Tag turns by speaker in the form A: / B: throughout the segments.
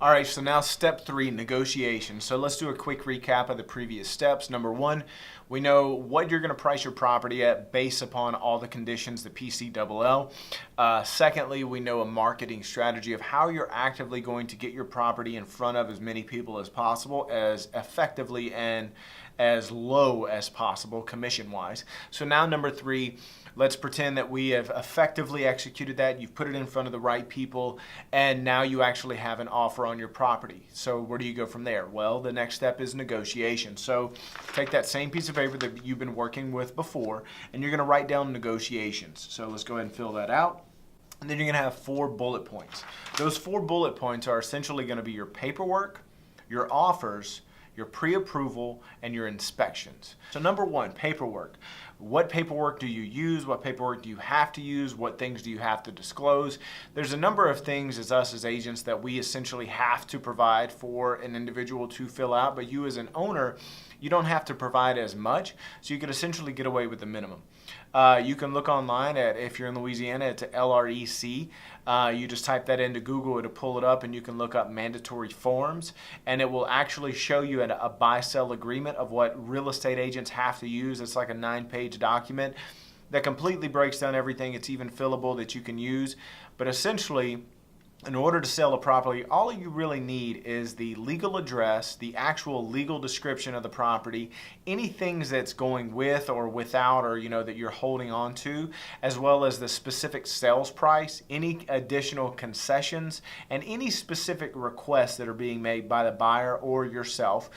A: All right, so now step 3, negotiation. So let's do a quick recap of the previous steps. Number 1, we know what you're going to price your property at based upon all the conditions, the PCLL. Secondly, we know a marketing strategy of how you're actively going to get your property in front of as many people as possible, as effectively and as low as possible commission-wise. So now number 3, let's pretend that we have effectively executed that. You've put it in front of the right people, and now you actually have an offer on your property. So where do you go from there? Well, the next step is negotiation. So take that same piece of paper that you've been working with before, and you're going to write down negotiations. So let's go ahead and fill that out. And then you're going to have 4 bullet points. Those 4 bullet points are essentially going to be your paperwork, your offers, your pre-approval, and your inspections. So number 1, paperwork. What paperwork do you use? What paperwork do you have to use? What things do you have to disclose? There's a number of things as us as agents that we essentially have to provide for an individual to fill out, but you as an owner, you don't have to provide as much, so you could essentially get away with the minimum. You can look online at, if you're in Louisiana, it's LREC. You just type that into Google, it'll pull it up, and you can look up mandatory forms, and it will actually show you a buy-sell agreement of what real estate agents have to use. It's like a 9-page document that completely breaks down everything. It's even fillable that you can use, but essentially, in order to sell a property, all you really need is the legal address, the actual legal description of the property, any things that's going with or without, or that you're holding on to, as well as the specific sales price, any additional concessions, and any specific requests that are being made by the buyer or yourself.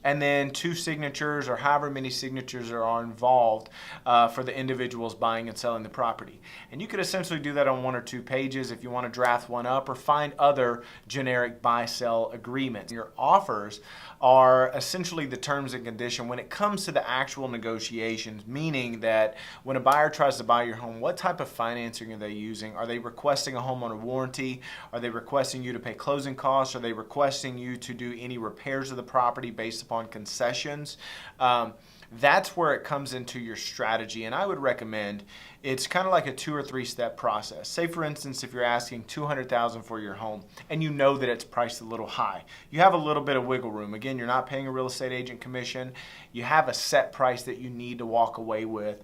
A: And then 2 signatures or however many signatures are involved for the individuals buying and selling the property. And you could essentially do that on 1 or 2 pages if you want to draft one up, or find other generic buy-sell agreements. Your offers are essentially the terms and conditions when it comes to the actual negotiations, meaning that when a buyer tries to buy your home, what type of financing are they using? Are they requesting a homeowner warranty? Are they requesting you to pay closing costs? Are they requesting you to do any repairs of the property based upon concessions? That's where it comes into your strategy, and I would recommend it's kind of like a 2 or 3 step process. Say for instance, if you're asking $200,000 for your home and you know that it's priced a little high, you have a little bit of wiggle room. Again, you're not paying a real estate agent commission. You have a set price that you need to walk away with.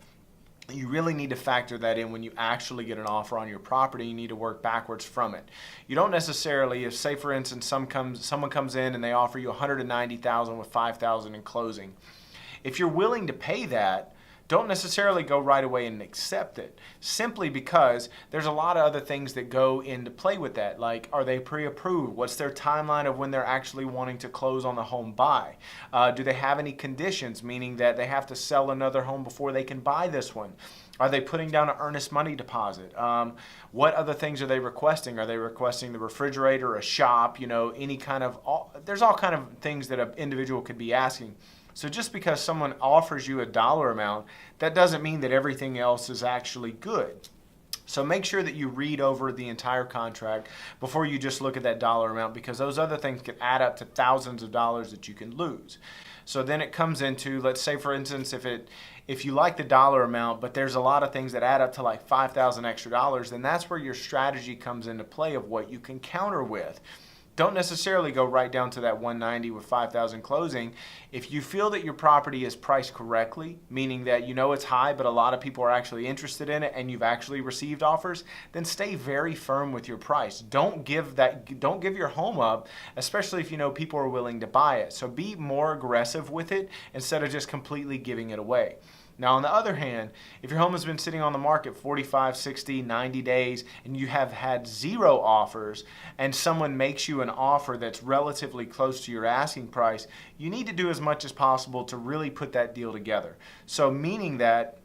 A: You really need to factor that in when you actually get an offer on your property. You need to work backwards from it. You don't necessarily, if say for instance someone comes in and they offer you $190,000 with $5,000 in closing. If you're willing to pay that, don't necessarily go right away and accept it, simply because there's a lot of other things that go into play with that. Like, are they pre-approved? What's their timeline of when they're actually wanting to close on the home buy? Do they have any conditions, meaning that they have to sell another home before they can buy this one? Are they putting down an earnest money deposit? What other things are they requesting? Are they requesting the refrigerator, a shop, any kind of, there's all kind of things that an individual could be asking. So just because someone offers you a dollar amount, that doesn't mean that everything else is actually good. So make sure that you read over the entire contract before you just look at that dollar amount, because those other things can add up to thousands of dollars that you can lose. So then it comes into, let's say for instance, if you like the dollar amount, but there's a lot of things that add up to like $5,000 extra dollars, then that's where your strategy comes into play of what you can counter with. Don't necessarily go right down to that 190 with 5,000 closing. If you feel that your property is priced correctly, meaning that it's high, but a lot of people are actually interested in it and you've actually received offers, then stay very firm with your price. Don't give your home up, especially if people are willing to buy it. So be more aggressive with it instead of just completely giving it away. Now, on the other hand, if your home has been sitting on the market 45, 60, 90 days and you have had 0 offers and someone makes you an offer that's relatively close to your asking price, you need to do as much as possible to really put that deal together. So meaning that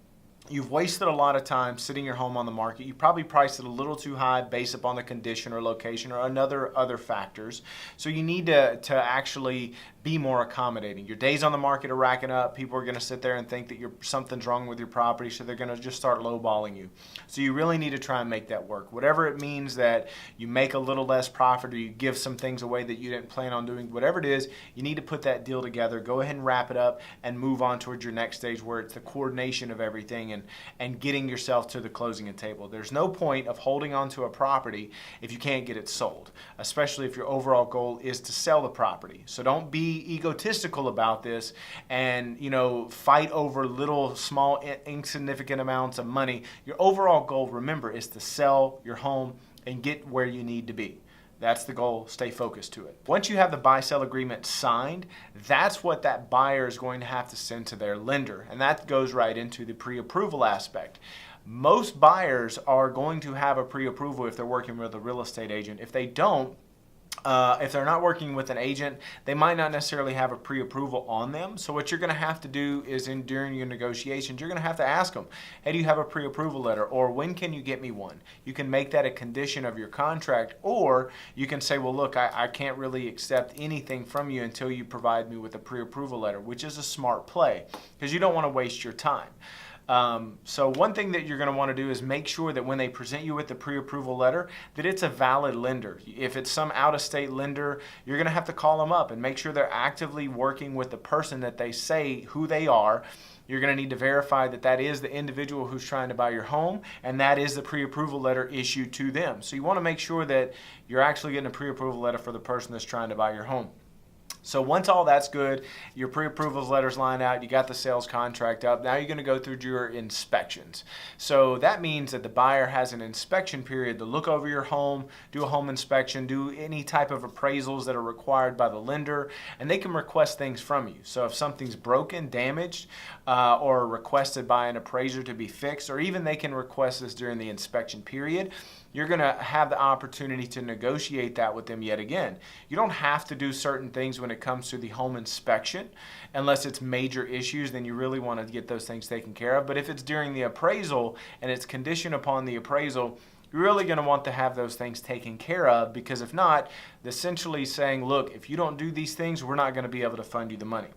A: you've wasted a lot of time sitting your home on the market. You probably priced it a little too high based upon the condition or location or other factors. So you need to actually be more accommodating. Your days on the market are racking up. People are going to sit there and think that something's wrong with your property, so they're going to just start lowballing you. So you really need to try and make that work. Whatever it means that you make a little less profit or you give some things away that you didn't plan on doing, whatever it is, you need to put that deal together. Go ahead and wrap it up and move on towards your next stage where it's the coordination of everything and getting yourself to the closing table. There's no point of holding on to a property if you can't get it sold, especially if your overall goal is to sell the property. So don't be egotistical about this and, fight over little, small, insignificant amounts of money. Your overall goal, remember, is to sell your home and get where you need to be. That's the goal. Stay focused to it. Once you have the buy-sell agreement signed, that's what that buyer is going to have to send to their lender. And that goes right into the pre-approval aspect. Most buyers are going to have a pre-approval if they're working with a real estate agent. If they don't, if they're not working with an agent, they might not necessarily have a pre-approval on them. So what you're going to have to do is during your negotiations, you're going to have to ask them, hey, do you have a pre-approval letter? Or when can you get me one? You can make that a condition of your contract, or you can say, well, look, I can't really accept anything from you until you provide me with a pre-approval letter, which is a smart play because you don't want to waste your time. So one thing that you're going to want to do is make sure that when they present you with the pre-approval letter, that it's a valid lender. If it's some out-of-state lender, you're going to have to call them up and make sure they're actively working with the person that they say who they are. You're going to need to verify that that is the individual who's trying to buy your home, and that is the pre-approval letter issued to them. So you want to make sure that you're actually getting a pre-approval letter for the person that's trying to buy your home. So once all that's good, your pre-approvals letters line out, you got the sales contract up, now you're going to go through your inspections. So that means that the buyer has an inspection period to look over your home, do a home inspection, do any type of appraisals that are required by the lender, and they can request things from you. So if something's broken, damaged, or requested by an appraiser to be fixed, or even they can request this during the inspection period, you're going to have the opportunity to negotiate that with them yet again. You don't have to do certain things when it comes to the home inspection unless it's major issues, then you really want to get those things taken care of. But if it's during the appraisal and it's conditioned upon the appraisal, you're really going to want to have those things taken care of, because if not, essentially saying, look, if you don't do these things, we're not going to be able to fund you the money.